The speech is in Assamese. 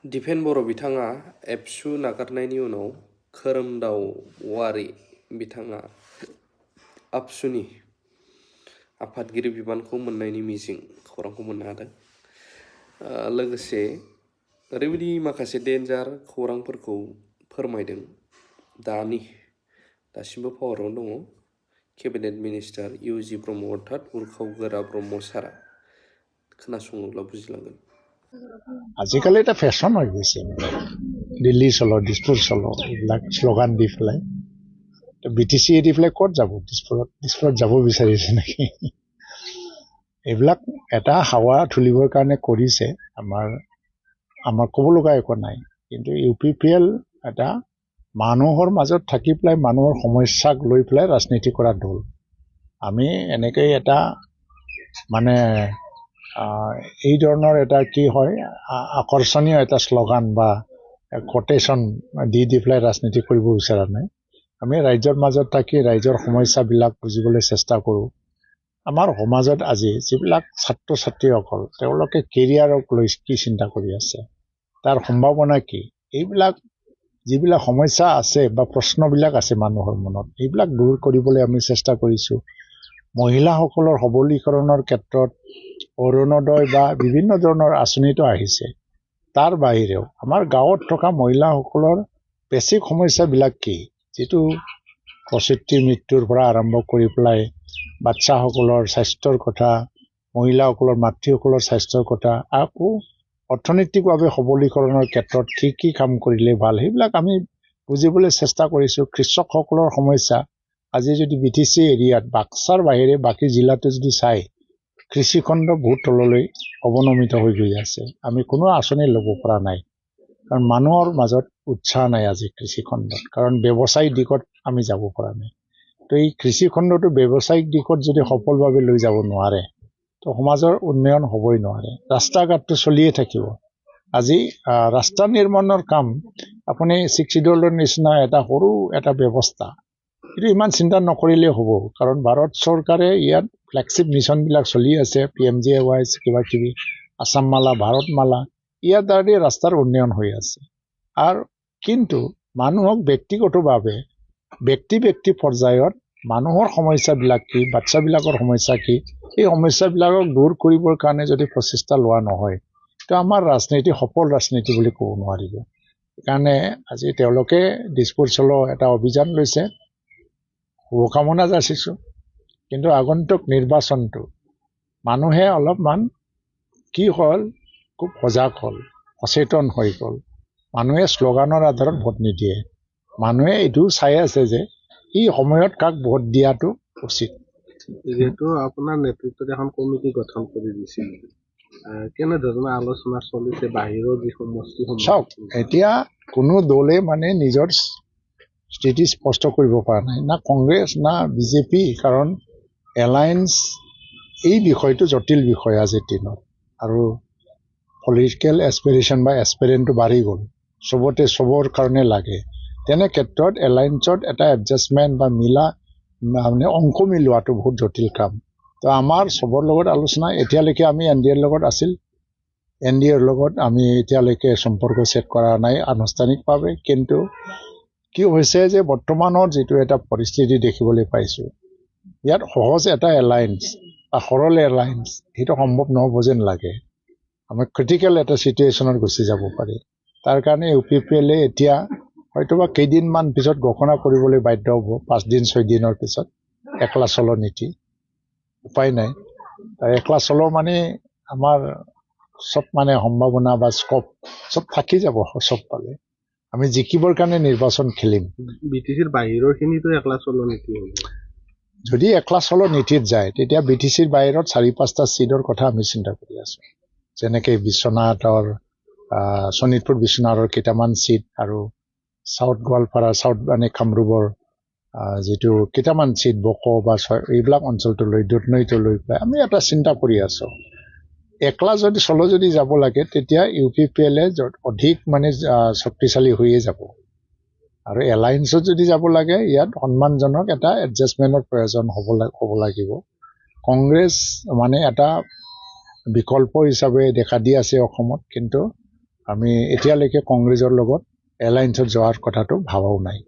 दिपेन बर' बिथाङा एबसु नागारनायनि उनाव खोरोमदाव औवारि बिथाङा आबसुनि आफादगिरि बिबानखौ मोननायनि मिजिं खौरांखौ मोननो हादों। लोगोसे ओरैबायदि माखासे डेन्जार खौरांफोरखौ फोरमायदों। दासिमबो पावारावनो दङ केबिनेट मिनिस्टार इउ.जि. ब्रह्म अर्थात उर्खाव गोरा ब्रह्म सारा। खोनासङोब्ला बुजिलांगोन। আজিকালি এটা ফেশ্বন হৈ গৈছে, দিল্লী চলো, দিছপুৰ চলো, এইবিলাক শ্লোগান দি পেলাই BTC এৰি পেলাই ক'ত যাব? দিছপুৰত যাব বিচাৰিছে নেকি? এইবিলাক এটা হাৱা তুলিবৰ কাৰণে কৰিছে। আমাৰ ক'ব লগা একো নাই, কিন্তু UPPL এটা মানুহৰ মাজত থাকি পেলাই মানুহৰ সমস্যাক লৈ পেলাই ৰাজনীতি কৰা দল। আমি এনেকৈ এটা মানে এই ধৰণৰ এটা কি হয় আকৰ্ষণীয় এটা শ্লোগান বা কোটেশ্যন দি পেলাই ৰাজনীতি কৰিব বিচৰা নাই। আমি ৰাইজৰ মাজত থাকি ৰাইজৰ সমস্যাবিলাক বুজিবলৈ চেষ্টা কৰোঁ। আমাৰ সমাজত আজি যিবিলাক ছাত্ৰ ছাত্ৰীসকল তেওঁলোকে কেৰিয়াৰক লৈ কি চিন্তা কৰি আছে, তাৰ সম্ভাৱনা কি, এইবিলাক যিবিলাক সমস্যা আছে বা প্ৰশ্নবিলাক আছে মানুহৰ মনত, এইবিলাক দূৰ কৰিবলৈ আমি চেষ্টা কৰিছোঁ। মহিলাসকলৰ সবলীকৰণৰ ক্ষেত্ৰত অৰুণোদয় বা বিভিন্ন ধৰণৰ আঁচনিটো আহিছে। তাৰ বাহিৰেও আমাৰ গাঁৱত থকা মহিলাসকলৰ বেছিক সমস্যাবিলাক কি, যিটো প্ৰসূতিৰ মৃত্যুৰ পৰা আৰম্ভ কৰি পেলাই বাচ্চাসকলৰ স্বাস্থ্যৰ কথা, মহিলাসকলৰ মাতৃসকলৰ স্বাস্থ্যৰ কথা, আকৌ অৰ্থনৈতিকভাৱে সবলীকৰণৰ ক্ষেত্ৰত কি কাম কৰিলে ভাল, সেইবিলাক আমি বুজিবলৈ চেষ্টা কৰিছোঁ। কৃষকসকলৰ সমস্যা, আজি যদি BTC এৰিয়াত বাক্সাৰ বাহিৰে বাকী জিলাটো যদি চাই, কৃষিখণ্ড বহুত তললৈ অৱনমিত হৈ গৈ আছে। আমি কোনো আঁচনি ল'ব পৰা নাই, কাৰণ মানুহৰ মাজত উৎসাহ নাই আজি কৃষিখণ্ডত, কাৰণ ব্যৱসায়িক দিশত আমি যাব পৰা নাই। তো এই কৃষিখণ্ডটো ব্যৱসায়িক দিশত যদি সফলভাৱে লৈ যাব নোৱাৰে, তো সমাজৰ উন্নয়ন হ'বই নোৱাৰে। ৰাস্তা ঘাটটো চলিয়ে থাকিব। আজি ৰাস্তা নিৰ্মাণৰ কাম আপুনি 6 ইডলৰ নিচিনা এটা সৰু এটা ব্যৱস্থা, এইটো ইমান চিন্তা নকৰিলেও হ'ব, কাৰণ ভাৰত চৰকাৰে ইয়াত ফ্লেগশ্বিপ মিছনবিলাক চলি আছে, PMJAY কিবা কিবি, আসাম মালা, ভাৰত মালা, ইয়াৰ দ্বাৰা ৰাস্তাৰ উন্নয়ন হৈ আছে। আৰু কিন্তু মানুহক ব্যক্তিগতভাৱে ব্যক্তি পৰ্যায়ত মানুহৰ সমস্যাবিলাক কি, বাচ্চাবিলাকৰ সমস্যা কি, এই সমস্যাবিলাকক দূৰ কৰিবৰ কাৰণে যদি প্ৰচেষ্টা লোৱা নহয়, তো আমাৰ ৰাজনীতি সফল ৰাজনীতি বুলি ক'ব নোৱাৰিব। সেইকাৰণে আজি তেওঁলোকে দিছপুৰ চলো এটা অভিযান লৈছে, শুভকামনা যাচিছোঁ। কিন্তু আগন্তুক নিৰ্বাচনটো মানুহে অলপমান কি হ'ল, খুব সজাগ হ'ল, সচেতন হৈ গ'ল। মানুহে শ্লোগানৰ আধাৰত ভোট নিদিয়ে। মানুহে এইটো চাই আছে যে এই সময়ত কাক ভোট দিয়াটো উচিত। যিহেতু আপোনাৰ নেতৃত্বত এখন কমিটি গঠন কৰি দিছিল, কেনেধৰণৰ আলোচনা চলিছে বাহিৰৰ যি সমষ্টিসমূহ? চাওক, এতিয়া কোনো দলে মানে নিজৰ স্থিতি স্পষ্ট কৰিব পৰা নাই, না কংগ্ৰেছ না BJP, কাৰণ এলায়েন্স এই বিষয়টো জটিল বিষয় আজিৰ দিনত, আৰু পলিটিকেল এছপিৰেশ্যন বা এছপিৰেণ্টটো বাঢ়ি গ'ল, চবৰ কাৰণে লাগে। তেনে ক্ষেত্ৰত এলায়েন্সত এটা এডজাষ্টমেণ্ট বা মানে অংশ মিলোৱাটো বহুত জটিল কাম। তো আমাৰ চবৰ লগত আলোচনা, এতিয়ালৈকে আমি NDAৰ লগত আছিল, NDAৰ লগত আমি এতিয়ালৈকে সম্পৰ্ক ছেট কৰা নাই আনুষ্ঠানিকভাৱে। কিন্তু কি হৈছে যে বৰ্তমানৰ যিটো এটা পৰিস্থিতি দেখিবলৈ পাইছোঁ, ইয়াত সহজ এটা এলায়েন্স বা সৰল এলায়েন্স সেইটো সম্ভৱ নহ'ব যেন লাগে। আমি ক্ৰিটিকেল এটা চিটুৱেশ্যনত গুচি যাব পাৰি। তাৰ কাৰণে UPPL এতিয়া হয়তোবা কেইদিনমান পিছত ঘোষণা কৰিবলৈ বাধ্য হ'ব, 5 দিন 6 দিনৰ পিছত, একলা চলো নীতি। উপায় নাই, একলা চলো মানে আমাৰ চব মানে সম্ভাৱনা বা স্কোপ চব থাকি যাব। চব পালে আমি জিকিবৰ কাৰণে নিৰ্বাচন খেলিম। BTCৰ বাহিৰৰ খিনিতো একলা চলো নীতি হ'ব। যদি একলা চলো নীতিত যায়, তেতিয়া BTCৰ বাহিৰত 4-5টা ছিটৰ কথা আমি চিন্তা কৰি আছোঁ। যেনেকৈ বিশ্বনাথৰ শোণিতপুৰ বিশ্বনাথৰ কেইটামান ছিট, আৰু চাউথ গোৱালপাৰা, চাউথ মানে কামৰূপৰ যিটো কেইটামান ছিট, বকো বা এইবিলাক অঞ্চলটো লৈ দুধনৈটো লৈ পেলাই আমি এটা চিন্তা কৰি আছোঁ। একলা যদি চলো যদি যাব লাগে, তেতিয়া UPPL অধিক মানে শক্তিশালী হৈয়ে যাব। আৰু এলায়েন্সত যদি যাব লাগে, ইয়াত সন্মানজনক এটা এডজাষ্টমেণ্টৰ প্ৰয়োজন হ'ব লাগিব। কংগ্ৰেছ মানে এটা বিকল্প হিচাপে দেখা দি আছে অসমত, কিন্তু আমি এতিয়ালৈকে কংগ্ৰেছৰ লগত এলায়েন্সত যোৱাৰ কথাটো ভাবাও নাই।